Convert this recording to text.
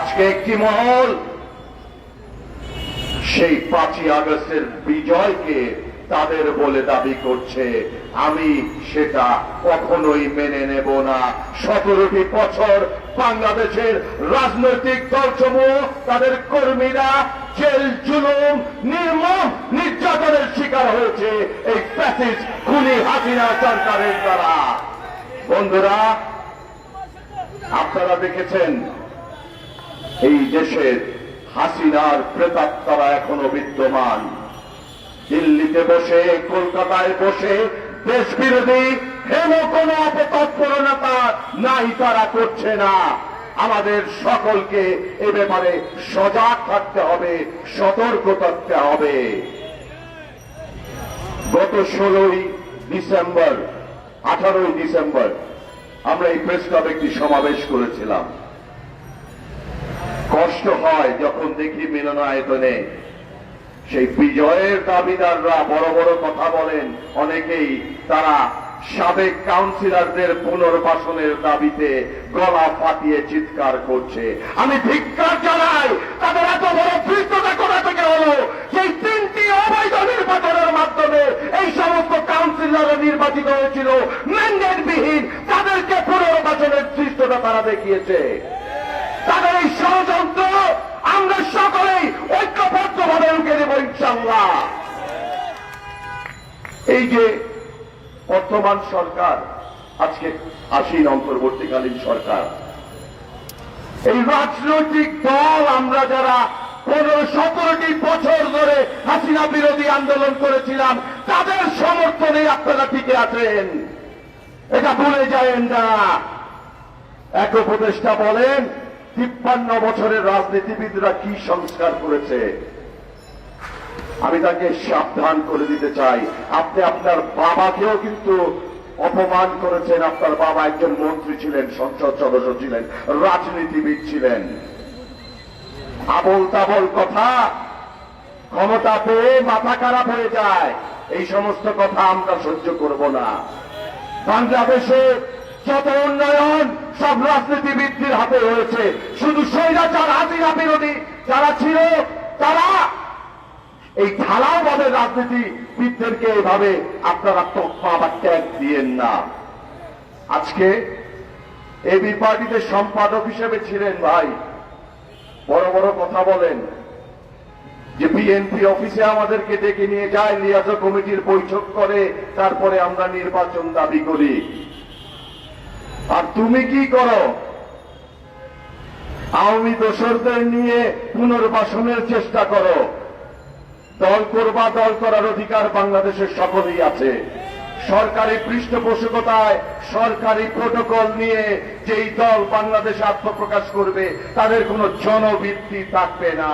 আজকে একটি মহল সেই 5ই আগস্টের বিজয়কে তাদের বলে দাবি করছে। আমি সেটা কখনোই মেনে নেব না। 17টি বছর বাংলাদেশের রাজনৈতিক দলসমূহ, তাদের কর্মীরা জেল জুলুম, নির্মম নির্যাতনের শিকার হয়েছে এই ফ্যাসিস্ট খুনি হাসিনা সরকারের দ্বারা। বন্ধুরা, আপনারা দেখেছেন এই দেশের হাসিনার প্রেতাত্মারা এখনো বিদ্যমান। দিল্লিতে বসে, কলকাতায় বসে দেশ বিরোধী হেন কোন অপতৎপরতা নাই তারা করছে না। আমাদের সকলকে এ ব্যাপারে সজাগ থাকতে হবে, সতর্ক থাকতে হবে। গত 16ই ডিসেম্বর, 18ই ডিসেম্বর আমরা এই প্রেস ক্লাবে একটি সমাবেশ করেছিলাম। কষ্ট হয় যখন দেখি মিলনায়তনে সেই বিজয়ের দাবিদাররা বড় বড় কথা বলেন। অনেকেই তারা সাবেক কাউন্সিলরদের পুনর্বাসনের দাবিতে গলা ফাটিয়ে চিৎকার করছে। আমি ধিক্কার জানাই, তাদের এত বড় বৃদ্ধতা কোথা থেকে হলো? সেই 3টি অবৈধ নির্বাচনের মাধ্যমে এই সমস্ত কাউন্সিলররা নির্বাচিত হয়েছিল ম্যান্ডেটবিহীন, তাদেরকে পুনর্বাসনের দৃষ্টতা তারা দেখিয়েছে। তাদের এই ষড়যন্ত্র আমরা সকলেই ঐক্যবদ্ধভাবে রুখে দেব ইনশাআল্লাহ। এই যে বর্তমান সরকার, আজকে আসীন অন্তর্বর্তীকালীন সরকার, এই রাজনৈতিক দল আমরা যারা 15-17টি বছর ধরে হাসিনা বিরোধী আন্দোলন করেছিলাম, তাদের সমর্থনে আপনারা টিকে আছেন, এটা ভুলে যাবেন না। এক উপদেষ্টা বলেন 53 বছরের রাজনীতিবিদরা কি সংস্কার করেছে। আমি তাকে সাবধান করে দিতে চাই, আপনি আপনার বাবাকেও কিন্তু অপমান করেছেন। আপনার বাবা একজন মন্ত্রী ছিলেন, সংসদ সদস্য ছিলেন, রাজনীতিবিদ ছিলেন। আবল তাবল কথা, ক্ষমতা পেয়ে মাথা খারাপ হয়ে যায়, এই সমস্ত কথা আমরা সহ্য করব না। বাংলাদেশে যত উন্নয়ন সব রাজনীতিবিদদের হাতে হয়েছে। শুধু স্বৈরাচার হাসিনা বিরোধী যারা ছিল, তারা এই ঢালাওভাবে রাজনীতিবিদদেরকে এভাবে আপনারা তকমা বা ট্যাগ দিয়েন না। আজকে এবি পার্টিতে সম্পাদক হিসেবে ছিলেন ভাই, বড় বড় কথা বলেন যে বিএনপি অফিসে আমাদেরকে ডেকে নিয়ে যায়, লিয়াজো কমিটির বৈঠক করে, তারপরে আমরা নির্বাচন দাবি করি। আর তুমি কি করো? আওয়ামী দোসরদের নিয়ে পুনর্বাসনের চেষ্টা করো। দল করবা, দল করার অধিকার বাংলাদেশের সকলেই আছে। সরকারি পৃষ্ঠপোষকতায়, সরকারি প্রোটোকল নিয়ে যেই দল বাংলাদেশে আত্মপ্রকাশ করবে, তাদের কোনো জনভিত্তি থাকবে না।